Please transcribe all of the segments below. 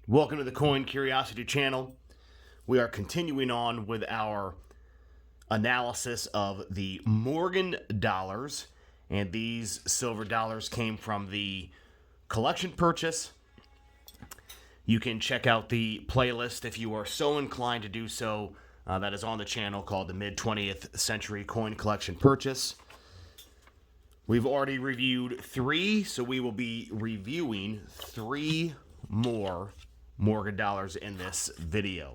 Welcome to the Coin Curiosity channel. We are continuing on with our analysis of the Morgan dollars, and these silver dollars came from the collection purchase. You can check out the playlist if you are so inclined to do so. That is on the channel, called the Mid-20th Century Coin Collection Purchase. We've already reviewed 3, so we will be reviewing 3 more Morgan dollars in this video.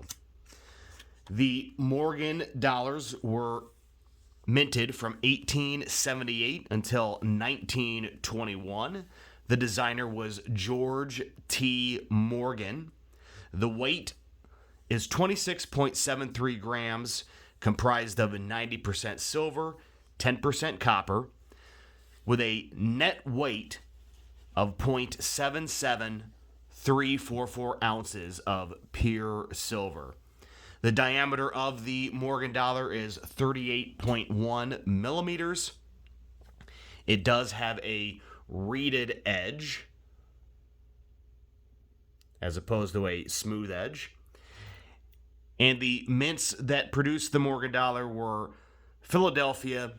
The Morgan dollars were minted from 1878 until 1921. The designer was George T. Morgan. The weight is 26.73 grams, comprised of 90% silver, 10% copper, with a net weight of 0.77344 ounces of pure silver. The diameter of the Morgan dollar is 38.1 millimeters. It does have a reeded edge as opposed to a smooth edge. And the mints that produced the Morgan dollar were Philadelphia,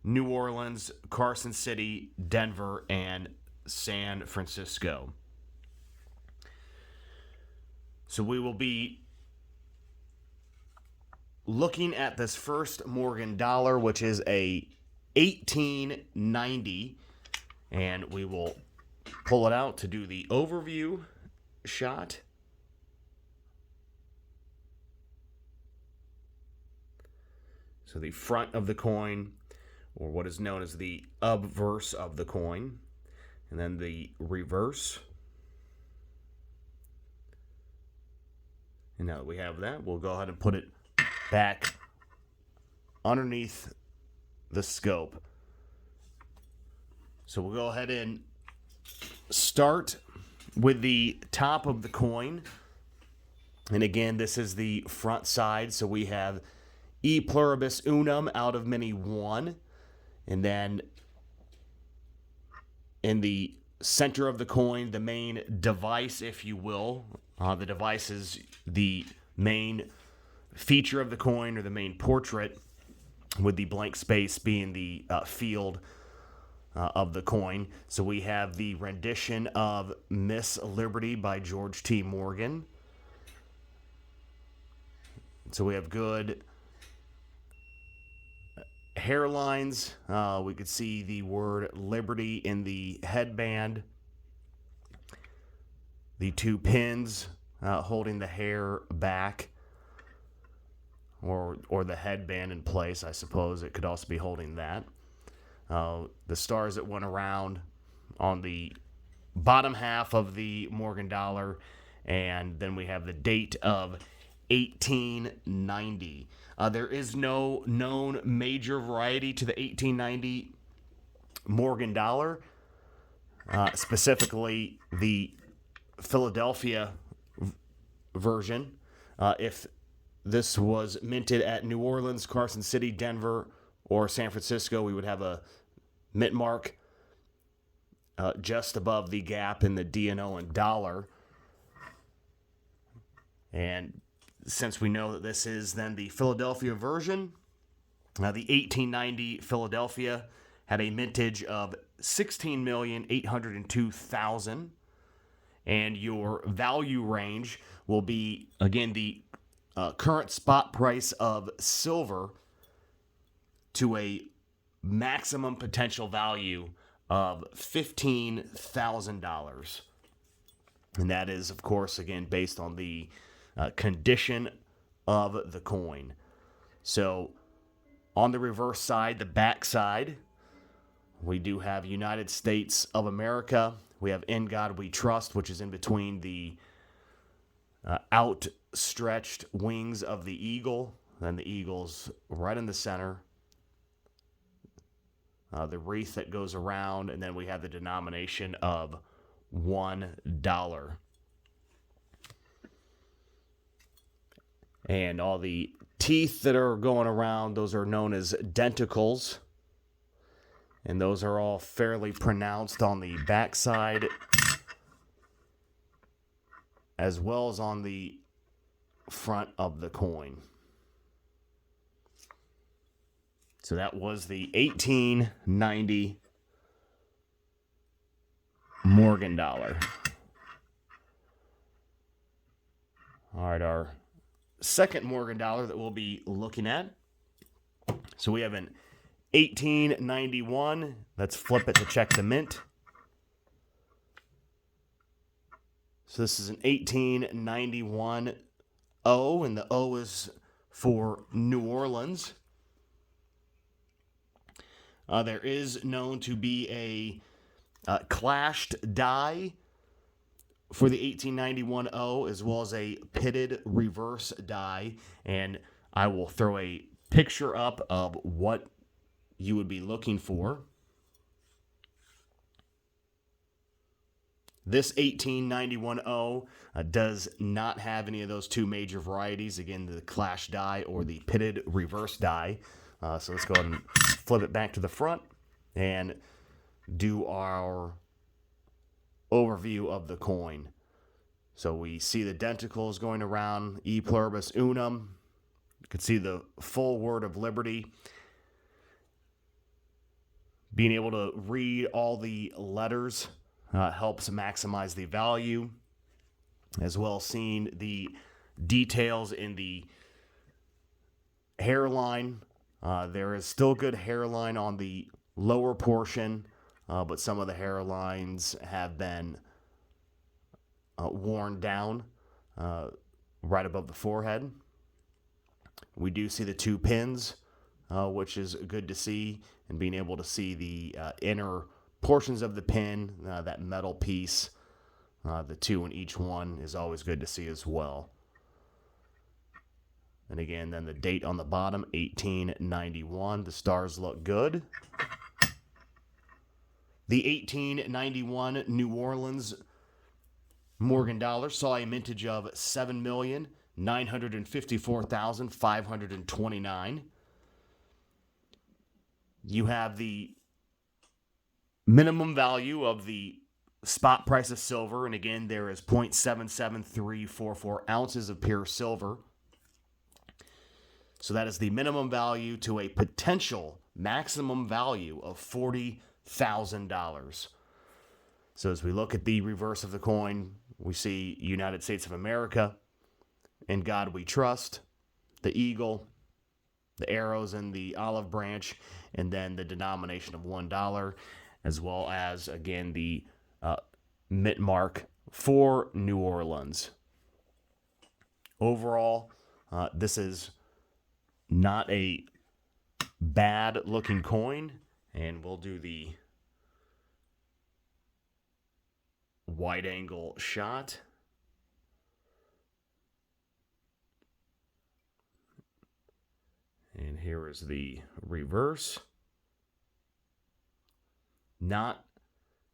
New Orleans, Carson City, Denver, and San Francisco. So we will be looking at this first Morgan dollar, which is a 1890, and we will pull it out to do the overview shot. So the front of the coin, or what is known as the obverse of the coin, and then the reverse. And now that we have that, we'll go ahead and put it back underneath the scope. So we'll go ahead and start with the top of the coin. And again, this is the front side. So we have E pluribus unum, out of many one. And then in the center of the coin, the main device, if you will. The device is the main feature of the coin, or the main portrait, with the blank space being the field of the coin. So we have the rendition of Miss Liberty by George T. Morgan. So we have good hairlines. We could see the word Liberty in the headband. The 2 pins holding the hair back, or the headband in place, I suppose. It could also be holding that. The stars that went around on the bottom half of the Morgan dollar, and then we have the date of 1890. There is no known major variety to the 1890 Morgan dollar, specifically the Philadelphia version. If this was minted at New Orleans, Carson City, Denver, or San Francisco, we would have a mint mark just above the gap in the D&O and dollar. And since we know that this is then the Philadelphia version, the 1890 Philadelphia had a mintage of 16,802,000. And your value range will be, again, the current spot price of silver to a maximum potential value of $15,000. And that is, of course, again, based on the condition of the coin. So on the reverse side, the back side, we do have United States of America. We have In God We Trust, which is in between the outstretched wings of the eagle. Then the eagle's right in the center. The wreath that goes around, and then we have the denomination of $1. And all the teeth that are going around, those are known as denticles. And those are all fairly pronounced on the backside. as well as on the front of the coin. So that was the 1890 Morgan dollar. All right, our second Morgan dollar that we'll be looking at. So we have an 1891. Let's flip it to check the mint. So this is an 1891 O, and the O is for New Orleans. There is known to be a clashed die for the 1891 O, as well as a pitted reverse die, and I will throw a picture up of what you would be looking for. This 1891 O does not have any of those two major varieties, again, the clash die or the pitted reverse die. So let's go ahead and flip it back to the front and do our overview of the coin. So we see the denticles going around, E pluribus unum. You can see the full word of liberty. Being able to read all the letters helps maximize the value, as well as seeing the details in the hairline. There is still good hairline on the lower portion, but some of the hairlines have been worn down right above the forehead. We do see the two pins, which is good to see, and being able to see the inner portions of the pin, that metal piece, the two in each one is always good to see as well. And again, then the date on the bottom, 1891. The stars look good. The 1891 New Orleans Morgan dollar saw a mintage of 7,954,529. You have the minimum value of the spot price of silver, and again, there is 0.77344 ounces of pure silver. So that is the minimum value to a potential maximum value of $40,000. So as we look at the reverse of the coin, we see United States of America, In God We Trust, the eagle, the arrows and the olive branch, and then the denomination of $1, as well as, again, the mint mark for New Orleans. Overall, this is not a bad looking coin, and we'll do the wide angle shot. And here is the reverse. Not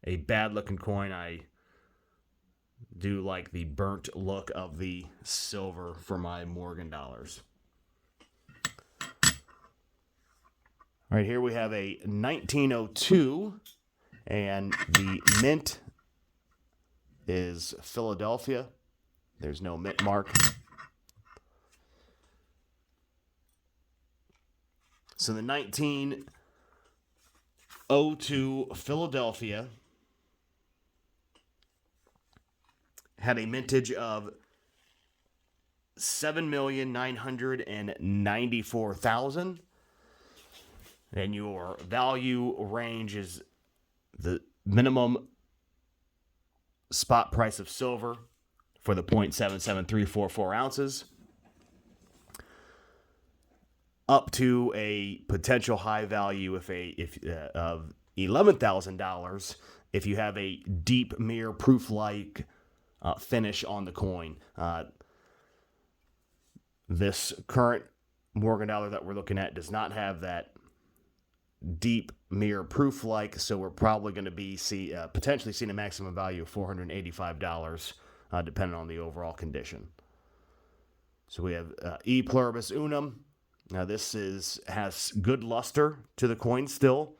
a bad looking coin. I do like the burnt look of the silver for my Morgan dollars. All right, here we have a 1902, and the mint is Philadelphia. There's no mint mark. So the 1902 Philadelphia had a mintage of 7,994,000. And your value range is the minimum spot price of silver for the 0.77344 ounces, up to a potential high value of $11,000 if you have a deep mirror proof-like finish on the coin. This current Morgan dollar that we're looking at does not have that deep mirror proof-like, so we're probably going to be potentially seeing a maximum value of $485, depending on the overall condition. So we have E pluribus unum. Now this has good luster to the coin still.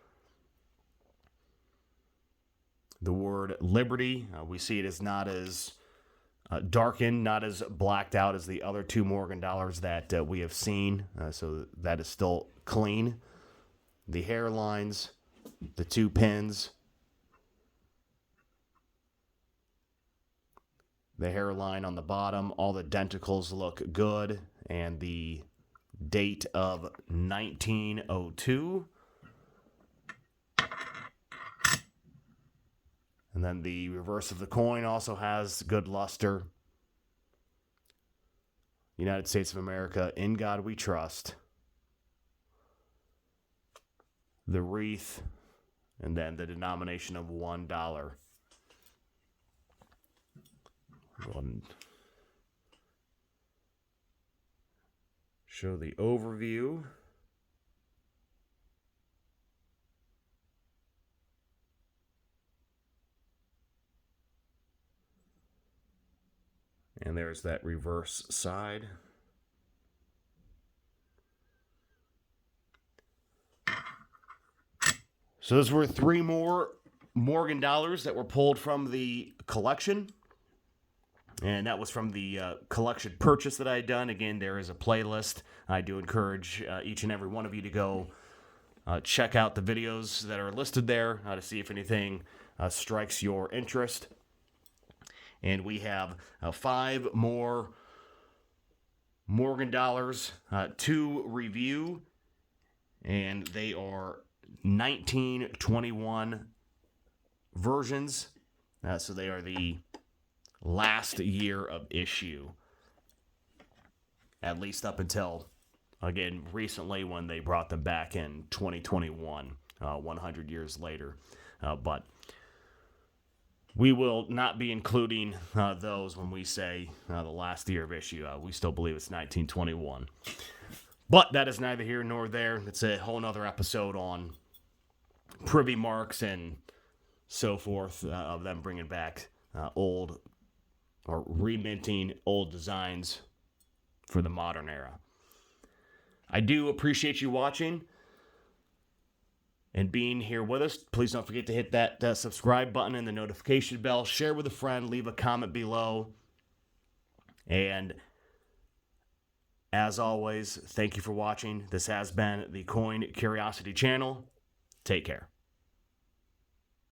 The word liberty, we see it as not as darkened, not as blacked out as the other two Morgan dollars that we have seen. So that is still clean. The hairlines, the two pins, the hairline on the bottom, all the denticles look good, and the date of 1902. And then the reverse of the coin also has good luster. United States of America, in God we trust. The wreath, and then the denomination of $1. Go ahead and show the overview. And there's that reverse side. So those were 3 more Morgan dollars that were pulled from the collection. And that was from the collection purchase that I had done. Again, there is a playlist. I do encourage each and every one of you to go check out the videos that are listed there to see if anything strikes your interest. And we have 5 more Morgan dollars to review. And they are 1921 versions. So they are the last year of issue. At least up until, again, recently when they brought them back in 2021, 100 years later. But we will not be including those when we say the last year of issue. We still believe it's 1921. But that is neither here nor there. It's a whole nother episode on privy marks and so forth, of them bringing back old or reminting old designs for the modern era. I do appreciate you watching and being here with us. Please don't forget to hit that subscribe button and the notification bell. Share with a friend. Leave a comment below. And as always, thank you for watching. This has been the Coin Curiosity Channel. Take care.